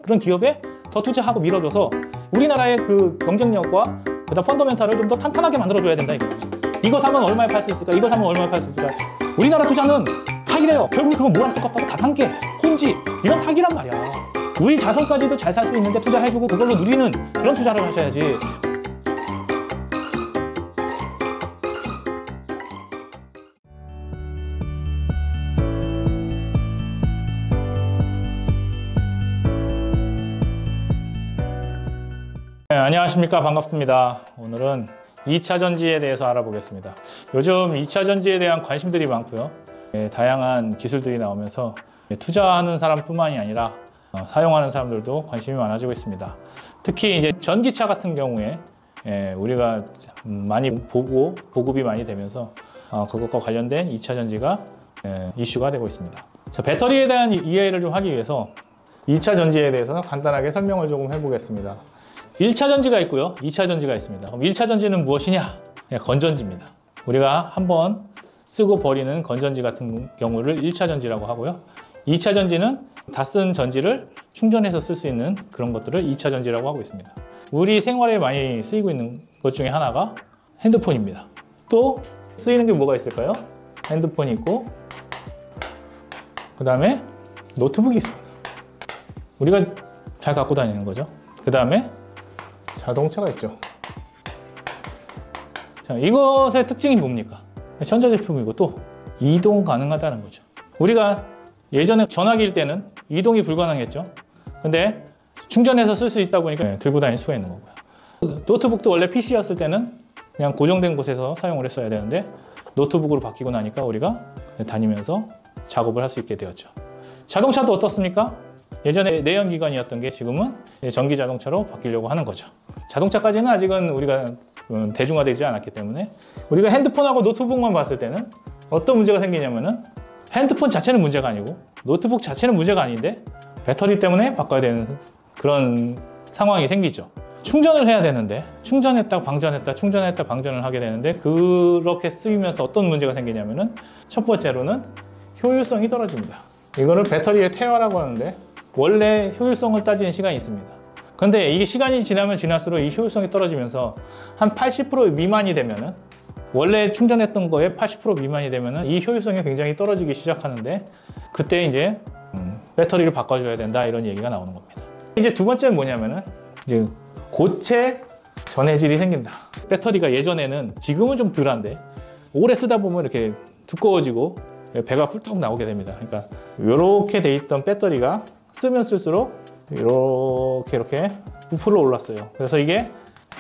그런 기업에 더 투자하고 밀어줘서 우리나라의 그 경쟁력과 그다음 펀더멘탈을 좀 더 탄탄하게 만들어줘야 된다 이거예요. 이거 사면 얼마에 팔 수 있을까? 이거 사면 얼마에 팔 수 있을까? 우리나라 투자는 사기래요. 결국에 그건 뭐랑 똑같다고? 다단계, 혼지 이런 사기란 말이야. 우리 자손까지도 잘 살 수 있는데 투자해주고 그걸로 누리는 그런 투자를 하셔야지. 네, 안녕하십니까. 반갑습니다. 오늘은 2차 전지에 대해서 알아보겠습니다. 요즘 2차 전지에 대한 관심들이 많고요. 다양한 기술들이 나오면서 투자하는 사람뿐만이 아니라 사용하는 사람들도 관심이 많아지고 있습니다. 특히 이제 전기차 같은 경우에 우리가 많이 보고 보급이 많이 되면서 그것과 관련된 2차 전지가 이슈가 되고 있습니다. 자, 배터리에 대한 이해를 좀 하기 위해서 2차 전지에 대해서 간단하게 설명을 조금 해보겠습니다. 1차 전지가 있고요, 2차 전지가 있습니다. 그럼 1차 전지는 무엇이냐? 건전지입니다. 우리가 한번 쓰고 버리는 건전지 같은 경우를 1차 전지라고 하고요. 2차 전지는 다 쓴 전지를 충전해서 쓸 수 있는 그런 것들을 2차 전지라고 하고 있습니다. 우리 생활에 많이 쓰이고 있는 것 중에 하나가 핸드폰입니다. 또 쓰이는 게 뭐가 있을까요? 핸드폰이 있고 그 다음에 노트북이 있습니다. 우리가 잘 갖고 다니는 거죠. 그 다음에 자동차가 있죠. 자, 이것의 특징이 뭡니까? 전자제품이고 또 이동 가능하다는 거죠. 우리가 예전에 전화기일 때는 이동이 불가능했죠. 근데 충전해서 쓸 수 있다 보니까 들고 다닐 수가 있는 거고요. 노트북도 원래 PC였을 때는 그냥 고정된 곳에서 사용을 했어야 되는데 노트북으로 바뀌고 나니까 우리가 다니면서 작업을 할 수 있게 되었죠. 자동차도 어떻습니까? 예전에 내연기관이었던 게 지금은 전기 자동차로 바뀌려고 하는 거죠. 자동차까지는 아직은 우리가 대중화되지 않았기 때문에 우리가 핸드폰하고 노트북만 봤을 때는 어떤 문제가 생기냐면은 핸드폰 자체는 문제가 아니고 노트북 자체는 문제가 아닌데 배터리 때문에 바꿔야 되는 그런 상황이 생기죠. 충전을 해야 되는데 충전했다 방전했다 충전했다 방전을 하게 되는데 그렇게 쓰이면서 어떤 문제가 생기냐면은 첫 번째로는 효율성이 떨어집니다. 이거를 배터리의 퇴화라고 하는데 원래 효율성을 따지는 시간이 있습니다. 근데 이게 시간이 지나면 지날수록 이 효율성이 떨어지면서 한 80% 미만이 되면은 원래 충전했던 거에 80% 미만이 되면은 이 효율성이 굉장히 떨어지기 시작하는데 그때 이제 배터리를 바꿔줘야 된다 이런 얘기가 나오는 겁니다. 이제 두 번째는 뭐냐면은 이제 고체 전해질이 생긴다. 배터리가 예전에는 지금은 좀 덜한데 오래 쓰다 보면 이렇게 두꺼워지고 배가 훌떡 나오게 됩니다. 그러니까 이렇게 돼 있던 배터리가 쓰면 쓸수록 이렇게 부풀어 올랐어요. 그래서 이게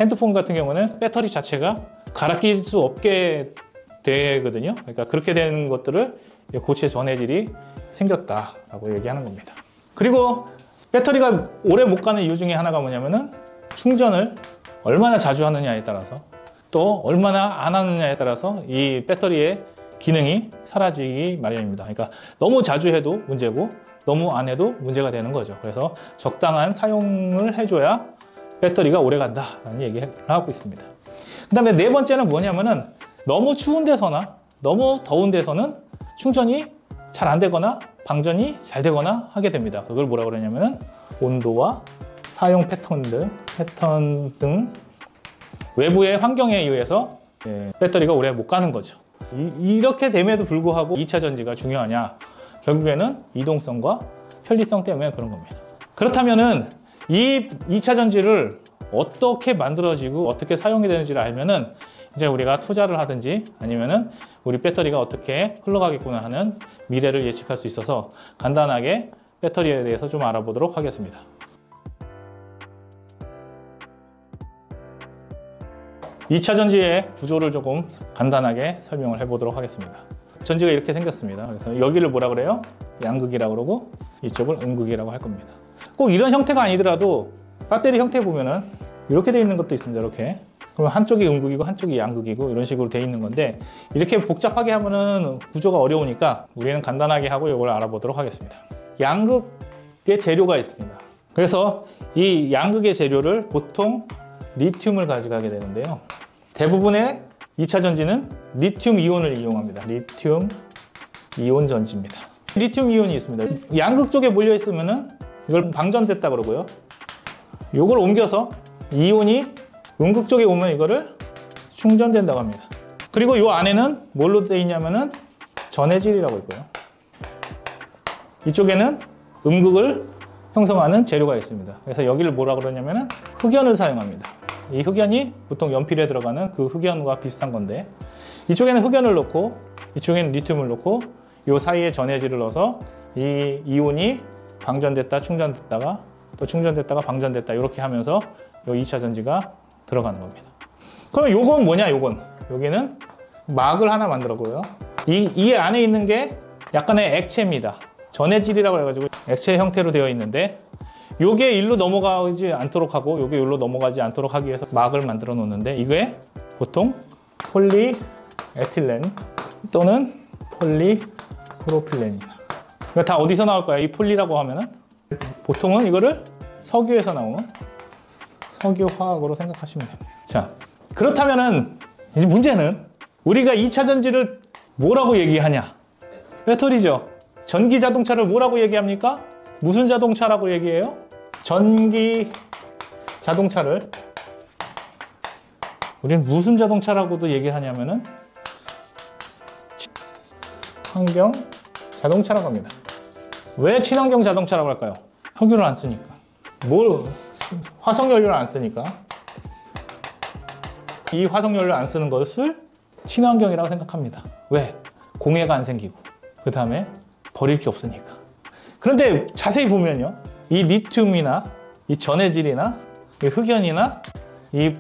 핸드폰 같은 경우는 배터리 자체가 갈아 낄 수 없게 되거든요. 그러니까 그렇게 되는 것들을 고체 전해질이 생겼다라고 얘기하는 겁니다. 그리고 배터리가 오래 못 가는 이유 중에 하나가 뭐냐면은 충전을 얼마나 자주 하느냐에 따라서 또 얼마나 안 하느냐에 따라서 이 배터리의 기능이 사라지기 마련입니다. 그러니까 너무 자주 해도 문제고 너무 안 해도 문제가 되는 거죠. 그래서 적당한 사용을 해줘야 배터리가 오래 간다라는 얘기를 하고 있습니다. 그 다음에 네 번째는 뭐냐면은 너무 추운 데서나 너무 더운 데서는 충전이 잘 안 되거나 방전이 잘 되거나 하게 됩니다. 그걸 뭐라 그러냐면은 온도와 사용 패턴 등 외부의 환경에 의해서 배터리가 오래 못 가는 거죠. 이렇게 됨에도 불구하고 2차 전지가 중요하냐? 결국에는 이동성과 편리성 때문에 그런 겁니다. 그렇다면은 이 2차 전지를 어떻게 만들어지고 어떻게 사용이 되는지를 알면은 이제 우리가 투자를 하든지 아니면은 우리 배터리가 어떻게 흘러가겠구나 하는 미래를 예측할 수 있어서 간단하게 배터리에 대해서 좀 알아보도록 하겠습니다. 이 차 전지의 구조를 조금 간단하게 설명을 해보도록 하겠습니다. 전지가 이렇게 생겼습니다. 그래서 여기를 뭐라 그래요? 양극이라고 그러고 이쪽을 음극이라고 할 겁니다. 꼭 이런 형태가 아니더라도 배터리 형태 보면은 이렇게 되어 있는 것도 있습니다. 이렇게. 그럼 한쪽이 음극이고 한쪽이 양극이고 이런 식으로 되어 있는 건데 이렇게 복잡하게 하면은 구조가 어려우니까 우리는 간단하게 하고 이걸 알아보도록 하겠습니다. 양극의 재료가 있습니다. 그래서 이 양극의 재료를 보통 리튬을 가져가게 되는데요. 대부분의 2차 전지는 리튬 이온을 이용합니다. 리튬 이온 전지입니다. 리튬 이온이 있습니다. 양극 쪽에 몰려 있으면은 이걸 방전됐다 그러고요. 이걸 옮겨서 이온이 음극 쪽에 오면 이거를 충전된다고 합니다. 그리고 이 안에는 뭘로 되어 있냐면은 전해질이라고 있고요. 이쪽에는 음극을 형성하는 재료가 있습니다. 그래서 여기를 뭐라 그러냐면은 흑연을 사용합니다. 이 흑연이 보통 연필에 들어가는 그 흑연과 비슷한 건데, 이쪽에는 흑연을 넣고 이쪽에는 리튬을 넣고 이 사이에 전해질을 넣어서 이 이온이 방전됐다 충전됐다가 또 충전됐다가 방전됐다 이렇게 하면서 이 2차 전지가 들어가는 겁니다. 그럼 요건 뭐냐? 요건 여기는 막을 하나 만들었고요. 이 안에 있는 게 약간의 액체입니다. 전해질이라고 해가지고 액체 형태로 되어 있는데, 요게 일로 넘어가지 않도록 하고 요게 일로 넘어가지 않도록 하기 위해서 막을 만들어 놓는데, 이게 보통 폴리에틸렌 또는 폴리프로필렌입니다. 그러니까 다 어디서 나올 거야? 이 폴리라고 하면은 보통은 이거를 석유에서 나온 석유화학으로 생각하시면 됩니다. 자, 그렇다면은 이제 문제는 우리가 2차 전지를 뭐라고 얘기하냐? 배터리죠. 전기 자동차를 뭐라고 얘기합니까? 무슨 자동차라고 얘기해요? 전기 자동차를 우리는 무슨 자동차라고도 얘기를 하냐면은 친환경 자동차라고 합니다. 왜 친환경 자동차라고 할까요? 석유를 안 쓰니까. 화석연료를 안 쓰니까. 이 화석연료를 안 쓰는 것을 친환경이라고 생각합니다. 왜? 공해가 안 생기고, 그 다음에 버릴 게 없으니까. 그런데 자세히 보면요, 이 리튬이나 이 전해질이나 이 흑연이나 이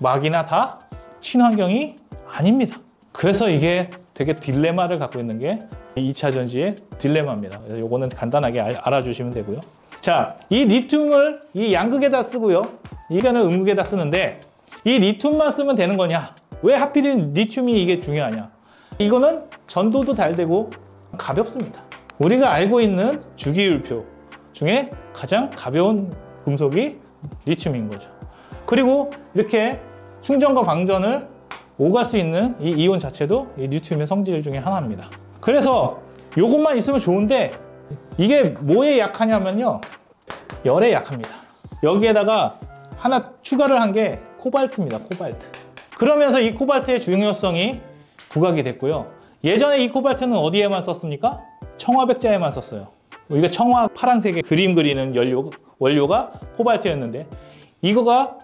막이나 다 친환경이 아닙니다. 그래서 이게 되게 딜레마를 갖고 있는 게 2차 전지의 딜레마입니다. 그래서 요거는 간단하게 알아주시면 되고요. 자, 이 리튬을 이 양극에다 쓰고요, 이 흑연을 음극에다 쓰는데, 이 리튬만 쓰면 되는 거냐? 왜 하필 리튬이 이게 중요하냐? 이거는 전도도 잘 되고 가볍습니다. 우리가 알고 있는 주기율표 중에 가장 가벼운 금속이 리튬인 거죠. 그리고 이렇게 충전과 방전을 오갈 수 있는 이 이온 자체도 이 리튬의 성질 중에 하나입니다. 그래서 이것만 있으면 좋은데, 이게 뭐에 약하냐면요, 열에 약합니다. 여기에다가 하나 추가를 한 게 코발트입니다. 코발트. 그러면서 이 코발트의 중요성이 부각이 됐고요. 예전에 이 코발트는 어디에만 썼습니까? 청화백자에만 썼어요. 우리가 청화 파란색의 그림 그리는 원료가 코발트였는데, 이거가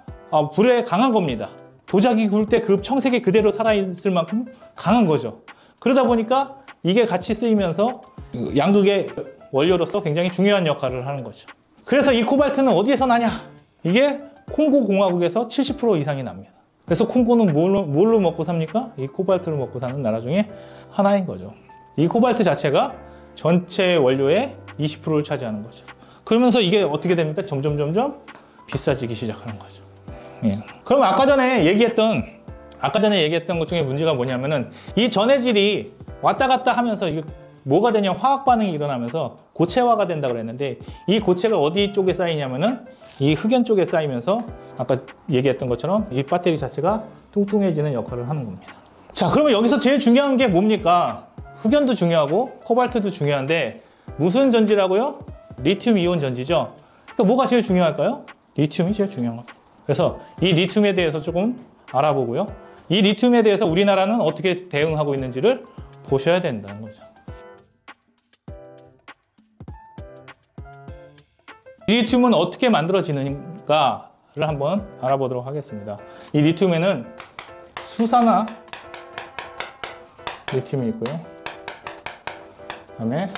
불에 강한 겁니다. 도자기 구울 때 그 청색이 그대로 살아있을 만큼 강한 거죠. 그러다 보니까 이게 같이 쓰이면서 양극의 원료로서 굉장히 중요한 역할을 하는 거죠. 그래서 이 코발트는 어디에서 나냐? 이게 콩고 공화국에서 70% 이상이 납니다. 그래서 콩고는 뭘로 먹고 삽니까? 이 코발트를 먹고 사는 나라 중에 하나인 거죠. 이 코발트 자체가 전체 원료의 20%를 차지하는 거죠. 그러면서 이게 어떻게 됩니까? 점점 비싸지기 시작하는 거죠. 예. 그럼 아까 전에 얘기했던 것 중에 문제가 뭐냐면은, 이 전해질이 왔다 갔다 하면서 이게 뭐가 되냐, 화학 반응이 일어나면서 고체화가 된다고 그랬는데, 이 고체가 어디 쪽에 쌓이냐면은 이 흑연 쪽에 쌓이면서 아까 얘기했던 것처럼 이 배터리 자체가 뚱뚱해지는 역할을 하는 겁니다. 자, 그러면 여기서 제일 중요한 게 뭡니까? 흑연도 중요하고 코발트도 중요한데, 무슨 전지라고요? 리튬 이온 전지죠. 그러니까 뭐가 제일 중요할까요? 리튬이 제일 중요한 겁니다. 그래서 이 리튬에 대해서 조금 알아보고요, 이 리튬에 대해서 우리나라는 어떻게 대응하고 있는지를 보셔야 된다는 거죠. 이 리튬은 어떻게 만들어지는가를 한번 알아보도록 하겠습니다. 이 리튬에는 수산화 리튬이 있고요, 그 다음에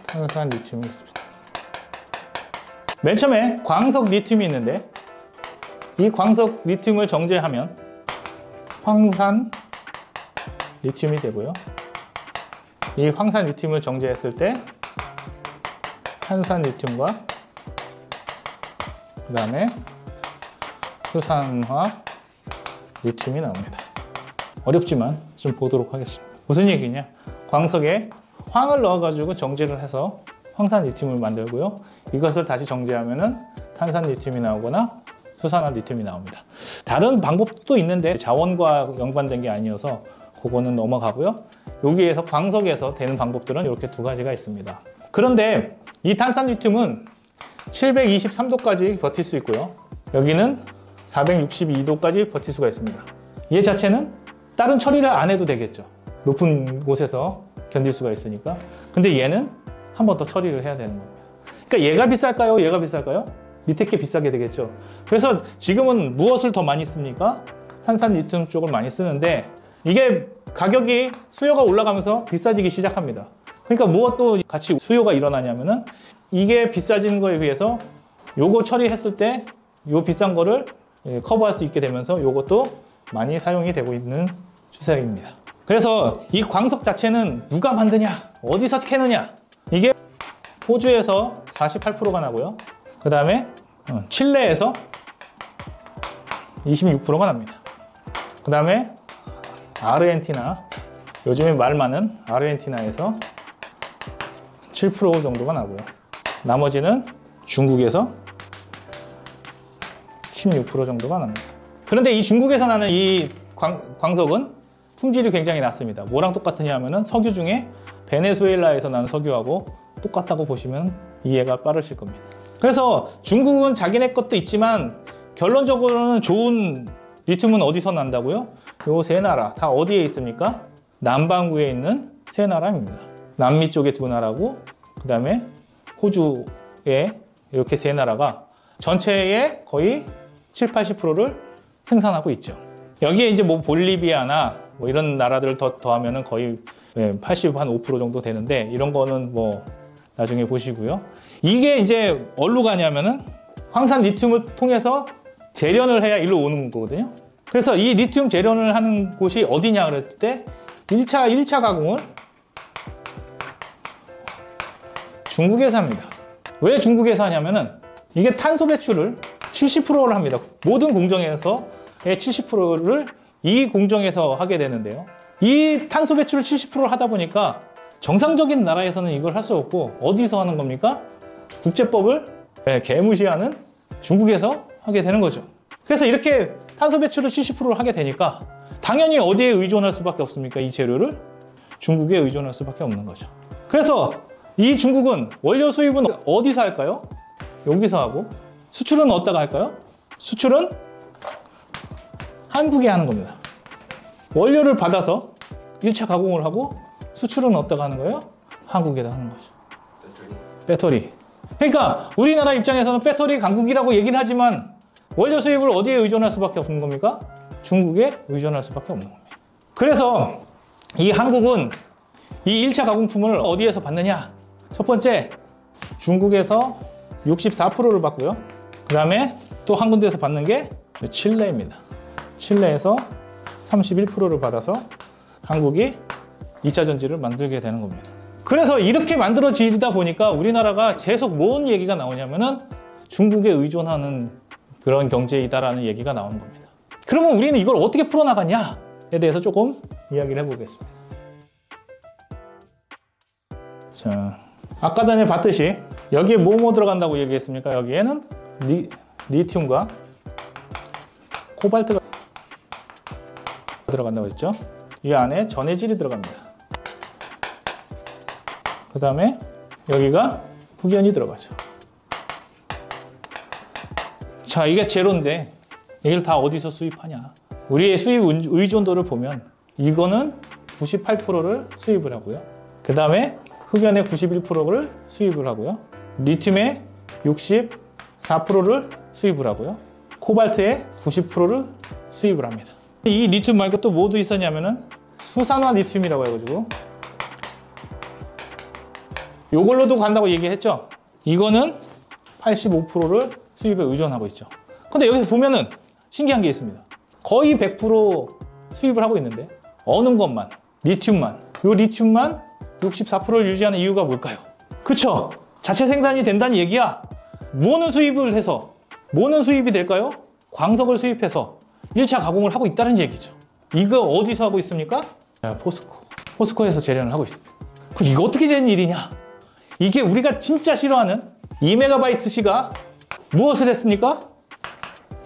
탄산 리튬이 있습니다. 맨 처음에 광석 리튬이 있는데, 이 광석 리튬을 정제하면 황산 리튬이 되고요, 이 황산 리튬을 정제했을 때 탄산 리튬과 그 다음에 수산화 리튬이 나옵니다. 어렵지만 좀 보도록 하겠습니다. 무슨 얘기냐? 광석에 황을 넣어가지고 정제를 해서 황산 리튬을 만들고요, 이것을 다시 정제하면은 탄산 리튬이 나오거나 수산화 리튬이 나옵니다. 다른 방법도 있는데 자원과 연관된 게 아니어서 그거는 넘어가고요. 여기에서 광석에서 되는 방법들은 이렇게 두 가지가 있습니다. 그런데 이 탄산 리튬은 723도까지 버틸 수 있고요. 여기는 462도까지 버틸 수가 있습니다. 얘 자체는 다른 처리를 안 해도 되겠죠. 높은 곳에서 견딜 수가 있으니까. 근데 얘는 한 번 더 처리를 해야 되는 겁니다. 그러니까 얘가 비쌀까요? 얘가 비쌀까요? 밑에 게 비싸게 되겠죠. 그래서 지금은 무엇을 더 많이 씁니까? 탄산 리튬 쪽을 많이 쓰는데 이게 가격이 수요가 올라가면서 비싸지기 시작합니다. 그러니까 무엇도 같이 수요가 일어나냐면은 이게 비싸지는 거에 비해서 요거 처리했을 때 요 비싼 거를 커버할 수 있게 되면서 요것도 많이 사용이 되고 있는 추세입니다. 그래서 이 광석 자체는 누가 만드냐? 어디서 캐느냐? 이게 호주에서 48%가 나고요. 그 다음에 칠레에서 26%가 납니다. 그 다음에 아르헨티나, 요즘에 말 많은 아르헨티나에서 7% 정도가 나고요. 나머지는 중국에서 16% 정도가 납니다. 그런데 이 중국에서 나는 이 광석은 품질이 굉장히 낮습니다. 뭐랑 똑같으냐 하면은 석유 중에 베네수엘라에서 나는 석유하고 똑같다고 보시면 이해가 빠르실 겁니다. 그래서 중국은 자기네 것도 있지만 결론적으로는 좋은 리튬은 어디서 난다고요? 요 세 나라 다 어디에 있습니까? 남반구에 있는 세 나라입니다. 남미 쪽에 두 나라고 그 다음에 호주에 이렇게 세 나라가 전체의 거의 7, 80%를 생산하고 있죠. 여기에 이제 뭐 볼리비아나 뭐 이런 나라들을 더하면은 거의 80, 한 5% 정도 되는데 이런 거는 뭐 나중에 보시고요. 이게 이제 어디로 가냐면은 황산 리튬을 통해서 재련을 해야 일로 오는 거거든요. 그래서 이 리튬 재련을 하는 곳이 어디냐 그랬을 때 1차 가공을 중국에서 합니다. 왜 중국에서 하냐면은 이게 탄소 배출을 70%를 합니다. 모든 공정에서의 70%를 이 공정에서 하게 되는데요. 이 탄소 배출을 70% 하다 보니까 정상적인 나라에서는 이걸 할 수 없고 어디서 하는 겁니까? 국제법을 개무시하는 중국에서 하게 되는 거죠. 그래서 이렇게 탄소 배출을 70%를 하게 되니까 당연히 어디에 의존할 수밖에 없습니까? 이 재료를 중국에 의존할 수밖에 없는 거죠. 그래서 이 중국은 원료 수입은 어디서 할까요? 여기서 하고 수출은 어디다가 할까요? 수출은 한국에 하는 겁니다. 원료를 받아서 1차 가공을 하고 수출은 어디다가 하는 거예요? 한국에다 하는 거죠. 배터리. 그러니까 우리나라 입장에서는 배터리 강국이라고 얘기는 하지만 원료 수입을 어디에 의존할 수밖에 없는 겁니까? 중국에 의존할 수밖에 없는 겁니다. 그래서 이 한국은 이 1차 가공품을 어디에서 받느냐? 첫 번째, 중국에서 64%를 받고요. 그 다음에 또 한 군데에서 받는 게 칠레입니다. 칠레에서 31%를 받아서 한국이 2차 전지를 만들게 되는 겁니다. 그래서 이렇게 만들어지다 보니까 우리나라가 계속 뭔 얘기가 나오냐면은 중국에 의존하는 그런 경제이다라는 얘기가 나오는 겁니다. 그러면 우리는 이걸 어떻게 풀어나가냐에 대해서 조금 이야기를 해보겠습니다. 자, 아까 전에 봤듯이 여기에 뭐 들어간다고 얘기했습니까? 여기에는 리튬과 코발트가 들어간다고 했죠. 이 안에 전해질이 들어갑니다. 그 다음에 여기가 흑연이 들어가죠. 자, 이게 제로인데 이걸 다 어디서 수입하냐? 우리의 수입 의존도를 보면 이거는 98%를 수입을 하고요. 그 다음에 흑연의 91%를 수입을 하고요. 리튬의 64%를 수입을 하고요. 코발트의 90%를 수입을 합니다. 이 리튬 말고 또 뭐도 있었냐면은 수산화 리튬이라고 해가지고 요걸로도 간다고 얘기했죠. 이거는 85%를 수입에 의존하고 있죠. 근데 여기서 보면은 신기한 게 있습니다. 거의 100% 수입을 하고 있는데 어느 것만, 리튬만, 요 리튬만 64%를 유지하는 이유가 뭘까요? 그쵸? 자체 생산이 된다는 얘기야. 뭐는 수입을 해서, 뭐는 수입이 될까요? 광석을 수입해서 1차 가공을 하고 있다는 얘기죠. 이거 어디서 하고 있습니까? 포스코에서 재련을 하고 있습니다. 그럼 이거 어떻게 된 일이냐? 이게 우리가 진짜 싫어하는 2MBC가 무엇을 했습니까?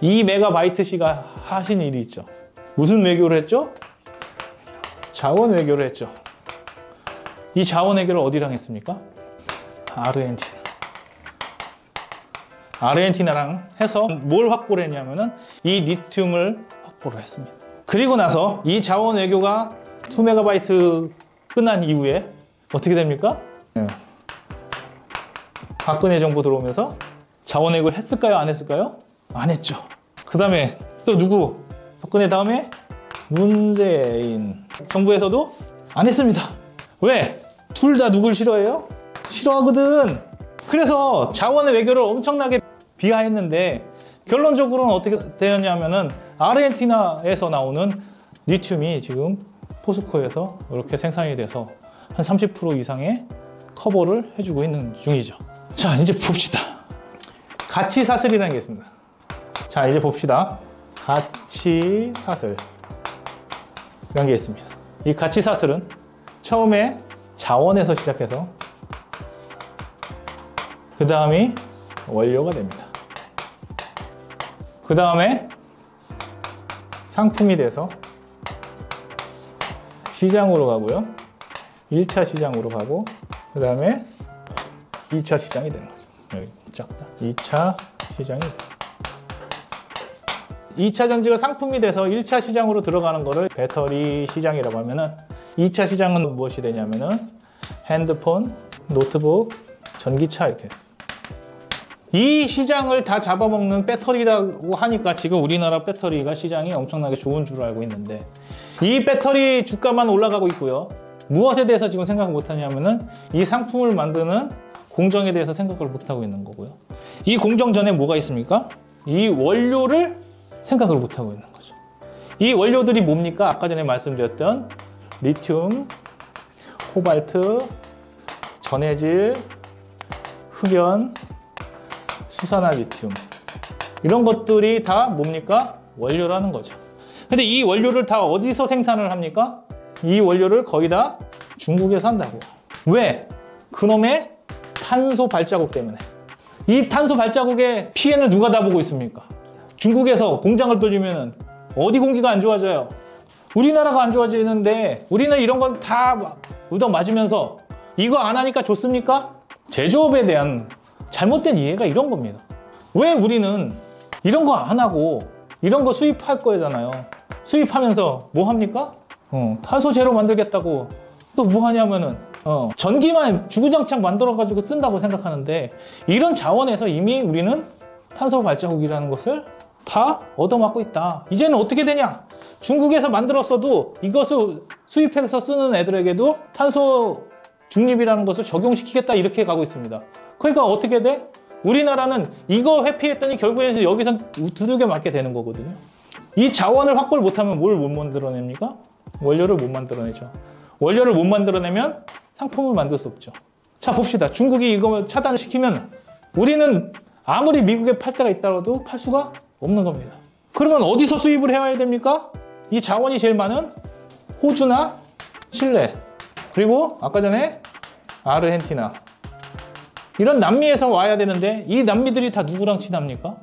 2MBC가 하신 일이 있죠. 무슨 외교를 했죠? 자원 외교를 했죠. 이 자원 외교를 어디랑 했습니까? 아르헨티나랑 해서 뭘 확보를 했냐면은 이 리튬을 확보를 했습니다. 그리고 나서 이 자원 외교가 2MB 끝난 이후에 어떻게 됩니까? 박근혜 정부 들어오면서 자원 외교를 했을까요? 안 했을까요? 안 했죠. 그 다음에 또 누구? 박근혜 다음에 문재인 정부에서도 안 했습니다. 왜? 둘 다 누굴 싫어해요? 싫어하거든. 그래서 자원의 외교를 엄청나게 비하했는데 결론적으로는 어떻게 되었냐면은 아르헨티나에서 나오는 리튬이 지금 포스코에서 이렇게 생산이 돼서 한 30% 이상의 커버를 해주고 있는 중이죠. 자, 이제 봅시다. 가치사슬이라는 게 있습니다. 자, 이제 봅시다. 가치사슬 이런 게 있습니다. 이 가치사슬은 처음에 자원에서 시작해서 그 다음이 원료가 됩니다. 그 다음에 상품이 돼서 시장으로 가고요. 1차 시장으로 가고 그 다음에 2차 시장이 되는 거죠. 여기 작다. 2차 시장이 2차 전지가 상품이 돼서 1차 시장으로 들어가는 거를 배터리 시장이라고 하면은 2차 시장은 무엇이 되냐면은 핸드폰, 노트북, 전기차 이렇게. 이 시장을 다 잡아먹는 배터리라고 하니까 지금 우리나라 배터리가 시장이 엄청나게 좋은 줄 알고 있는데 이 배터리 주가만 올라가고 있고요. 무엇에 대해서 지금 생각 못 하냐면은 이 상품을 만드는 공정에 대해서 생각을 못 하고 있는 거고요. 이 공정 전에 뭐가 있습니까? 이 원료를 생각을 못 하고 있는 거죠. 이 원료들이 뭡니까? 아까 전에 말씀드렸던 리튬, 코발트, 전해질, 흑연, 수산화 리튬 이런 것들이 다 뭡니까? 원료라는 거죠. 근데 이 원료를 다 어디서 생산을 합니까? 이 원료를 거의 다 중국에서 한다고. 왜? 그놈의 탄소 발자국 때문에. 이 탄소 발자국의 피해는 누가 다 보고 있습니까? 중국에서 공장을 돌리면 어디 공기가 안 좋아져요? 우리나라가 안 좋아지는데 우리는 이런 건 다 얻어맞으면서 이거 안 하니까 좋습니까? 제조업에 대한 잘못된 이해가 이런 겁니다. 왜 우리는 이런 거 안 하고 이런 거 수입할 거잖아요. 수입하면서 뭐 합니까? 탄소 제로 만들겠다고 또 뭐 하냐면은 전기만 주구장창 만들어 가지고 쓴다고 생각하는데 이런 자원에서 이미 우리는 탄소 발자국이라는 것을 다 얻어맞고 있다. 이제는 어떻게 되냐? 중국에서 만들었어도 이것을 수입해서 쓰는 애들에게도 탄소 중립이라는 것을 적용시키겠다 이렇게 가고 있습니다. 그러니까 어떻게 돼? 우리나라는 이거 회피했더니 결국에는 여기서 두들겨 맞게 되는 거거든요. 이 자원을 확보를 못하면 뭘 못 만들어냅니까? 원료를 못 만들어내죠. 원료를 못 만들어내면 상품을 만들 수 없죠. 자, 봅시다. 중국이 이거 차단을 시키면 우리는 아무리 미국에 팔 데가 있다고 팔 수가 없는 겁니다. 그러면 어디서 수입을 해야 됩니까? 이 자원이 제일 많은 호주나 칠레 그리고 아까 전에 아르헨티나 이런 남미에서 와야 되는데 이 남미들이 다 누구랑 친합니까?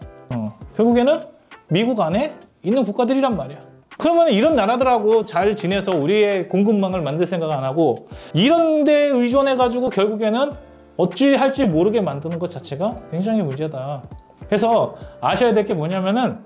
결국에는 미국 안에 있는 국가들이란 말이야. 그러면 이런 나라들하고 잘 지내서 우리의 공급망을 만들 생각 안 하고 이런 데 의존해가지고 결국에는 어찌 할지 모르게 만드는 것 자체가 굉장히 문제다. 그래서 아셔야 될 게 뭐냐면은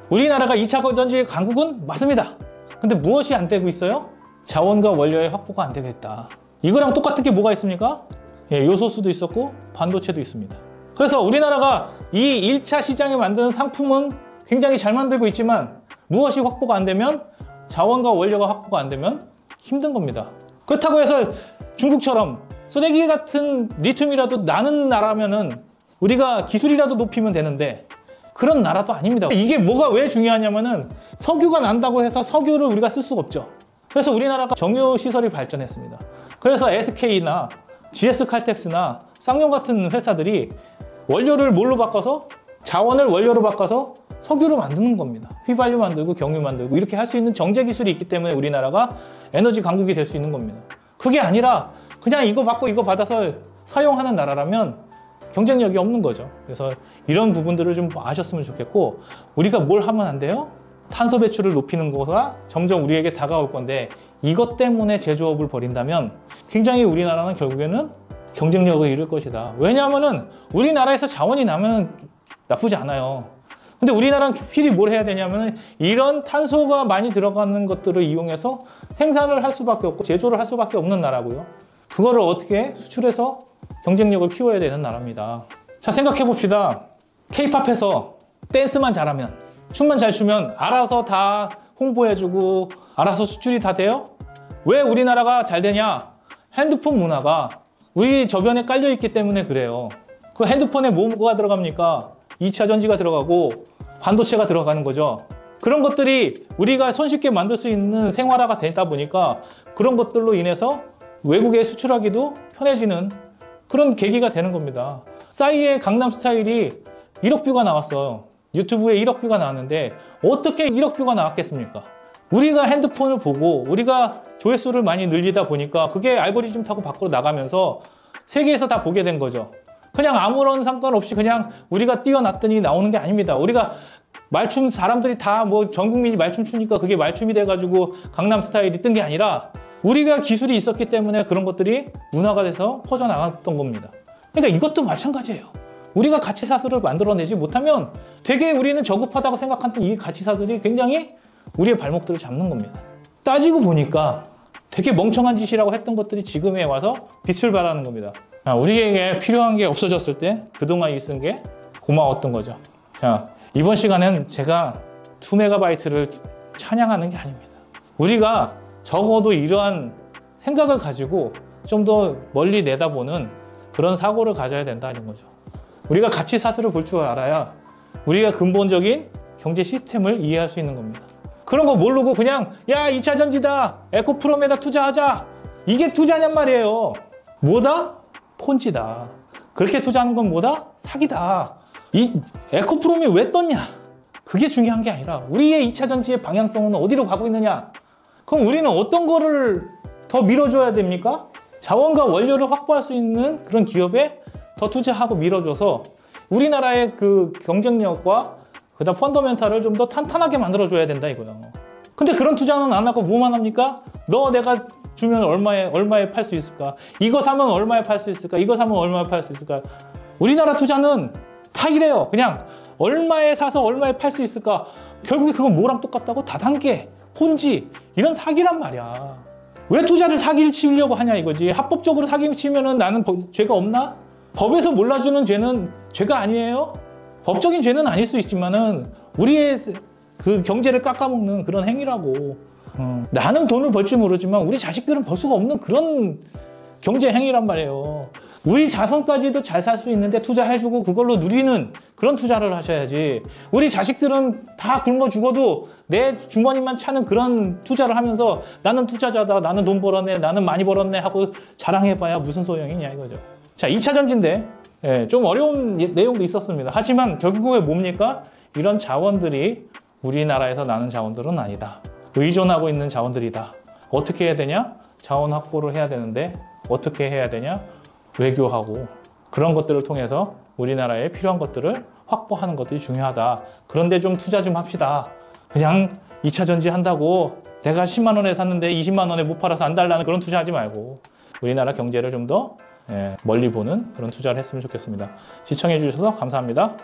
우리나라가 2차 전지 강국은 맞습니다. 근데 무엇이 안 되고 있어요? 자원과 원료의 확보가 안 되고 있다. 이거랑 똑같은 게 뭐가 있습니까? 예, 요소수도 있었고 반도체도 있습니다. 그래서 우리나라가 이 1차 시장에 만드는 상품은 굉장히 잘 만들고 있지만 무엇이 확보가 안 되면 자원과 원료가 확보가 안 되면 힘든 겁니다. 그렇다고 해서 중국처럼 쓰레기 같은 리튬이라도 나는 나라면은 우리가 기술이라도 높이면 되는데 그런 나라도 아닙니다. 이게 뭐가 왜 중요하냐면은 석유가 난다고 해서 석유를 우리가 쓸 수가 없죠. 그래서 우리나라가 정유 시설이 발전했습니다. 그래서 SK나 GS칼텍스나 쌍용 같은 회사들이 원료를 뭘로 바꿔서 자원을 원료로 바꿔서 석유를 만드는 겁니다. 휘발유 만들고 경유 만들고 이렇게 할 수 있는 정제 기술이 있기 때문에 우리나라가 에너지 강국이 될 수 있는 겁니다. 그게 아니라 그냥 이거 받고 이거 받아서 사용하는 나라라면 경쟁력이 없는 거죠. 그래서 이런 부분들을 좀 아셨으면 좋겠고 우리가 뭘 하면 안 돼요? 탄소 배출을 높이는 거가 점점 우리에게 다가올 건데 이것 때문에 제조업을 벌인다면 굉장히 우리나라는 결국에는 경쟁력을 잃을 것이다. 왜냐하면은 우리나라에서 자원이 나면 나쁘지 않아요. 근데 우리나라는 필히 뭘 해야 되냐면은 이런 탄소가 많이 들어가는 것들을 이용해서 생산을 할 수밖에 없고 제조를 할 수밖에 없는 나라고요. 그거를 어떻게 수출해서 경쟁력을 키워야 되는 나라입니다. 자, 생각해 봅시다. K-팝에서 댄스만 잘하면, 춤만 잘 추면 알아서 다 홍보해주고 알아서 수출이 다 돼요? 왜 우리나라가 잘 되냐? 핸드폰 문화가 우리 저변에 깔려 있기 때문에 그래요. 그 핸드폰에 뭐가 들어갑니까? 2차 전지가 들어가고 반도체가 들어가는 거죠. 그런 것들이 우리가 손쉽게 만들 수 있는 생활화가 되다 보니까 그런 것들로 인해서 외국에 수출하기도 편해지는 그런 계기가 되는 겁니다. 싸이의 강남스타일이 1억 뷰가 나왔어요. 유튜브에 1억 뷰가 나왔는데 어떻게 1억 뷰가 나왔겠습니까? 우리가 핸드폰을 보고 우리가 조회수를 많이 늘리다 보니까 그게 알고리즘 타고 밖으로 나가면서 세계에서 다 보게 된 거죠. 그냥 아무런 상관없이 그냥 우리가 띄워놨더니 나오는 게 아닙니다. 우리가 말춤 사람들이 다 뭐 전 국민이 말춤 추니까 그게 말춤이 돼가지고 강남스타일이 뜬 게 아니라 우리가 기술이 있었기 때문에 그런 것들이 문화가 돼서 퍼져나갔던 겁니다. 그러니까 이것도 마찬가지예요. 우리가 가치사슬을 만들어내지 못하면 되게 우리는 저급하다고 생각하는 이 가치사슬이 굉장히 우리의 발목들을 잡는 겁니다. 따지고 보니까 되게 멍청한 짓이라고 했던 것들이 지금에 와서 빛을 발하는 겁니다. 우리에게 필요한 게 없어졌을 때 그동안 있은 게 고마웠던 거죠. 자, 이번 시간은 제가 2MB를 찬양하는 게 아닙니다. 우리가 적어도 이러한 생각을 가지고 좀 더 멀리 내다보는 그런 사고를 가져야 된다는 거죠. 우리가 가치사슬을 볼 줄 알아야 우리가 근본적인 경제 시스템을 이해할 수 있는 겁니다. 그런 거 모르고 그냥 야 2차 전지다 에코프롬에다 투자하자 이게 투자냔 말이에요. 뭐다? 폰지다. 그렇게 투자하는 건 뭐다? 사기다. 이 에코프롬이 왜 떴냐? 그게 중요한 게 아니라 우리의 2차 전지의 방향성은 어디로 가고 있느냐? 그럼 우리는 어떤 거를 더 밀어줘야 됩니까? 자원과 원료를 확보할 수 있는 그런 기업에 더 투자하고 밀어줘서 우리나라의 그 경쟁력과 그다음 펀더멘탈을 좀 더 탄탄하게 만들어줘야 된다 이거예요. 근데 그런 투자는 안 하고 뭐만 합니까? 너 내가 주면 얼마에 팔 수 있을까? 이거 사면 얼마에 팔 수 있을까? 이거 사면 얼마에 팔 수 있을까? 우리나라 투자는 다 이래요. 그냥 얼마에 사서 얼마에 팔 수 있을까? 결국에 그건 뭐랑 똑같다고? 다단계, 폰지 이런 사기란 말이야. 왜 투자를 사기를 치려고 하냐 이거지. 합법적으로 사기를 치면은 나는 죄가 없나? 법에서 몰라주는 죄는 죄가 아니에요? 법적인 죄는 아닐 수 있지만은 우리의 그 경제를 깎아먹는 그런 행위라고. 나는 돈을 벌지 모르지만 우리 자식들은 벌 수가 없는 그런 경제 행위란 말이에요. 우리 자손까지도 잘 살 수 있는데 투자해주고 그걸로 누리는 그런 투자를 하셔야지. 우리 자식들은 다 굶어 죽어도 내 주머니만 차는 그런 투자를 하면서 나는 투자자다, 나는 돈 벌었네, 나는 많이 벌었네 하고 자랑해봐야 무슨 소용이냐 이거죠. 자, 2차 전지인데 좀 어려운 내용도 있었습니다. 하지만 결국에 뭡니까? 이런 자원들이 우리나라에서 나는 자원들은 아니다. 의존하고 있는 자원들이다. 어떻게 해야 되냐? 자원 확보를 해야 되는데 어떻게 해야 되냐? 외교하고 그런 것들을 통해서 우리나라에 필요한 것들을 확보하는 것들이 중요하다. 그런데 좀 투자 좀 합시다. 그냥 2차 전지 한다고 내가 10만 원에 샀는데 20만 원에 못 팔아서 안 달라는 그런 투자하지 말고 우리나라 경제를 좀 더 멀리 보는 그런 투자를 했으면 좋겠습니다. 시청해 주셔서 감사합니다.